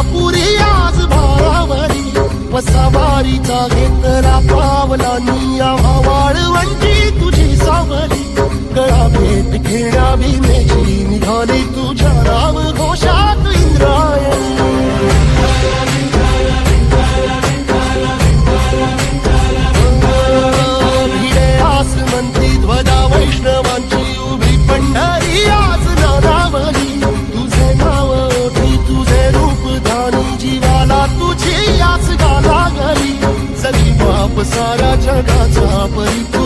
तुळजापुरी आज भारावरी वसावारीचा घेतला पावलांनी आम्हा वाळवंटी तुझी सावली गळा भेट घेण्या भीमेची निघाली तुझ्या राम घोषात इंद्रायणी भिडे आसमंती ध्वजा वैष्णवांची उभी पंढरी आज नानावली तुझे नाव ओठी तुझे रूप धानी जीवाला तुझी आस गाला गली सगळी बाप साऱ्या जगाचा परिचय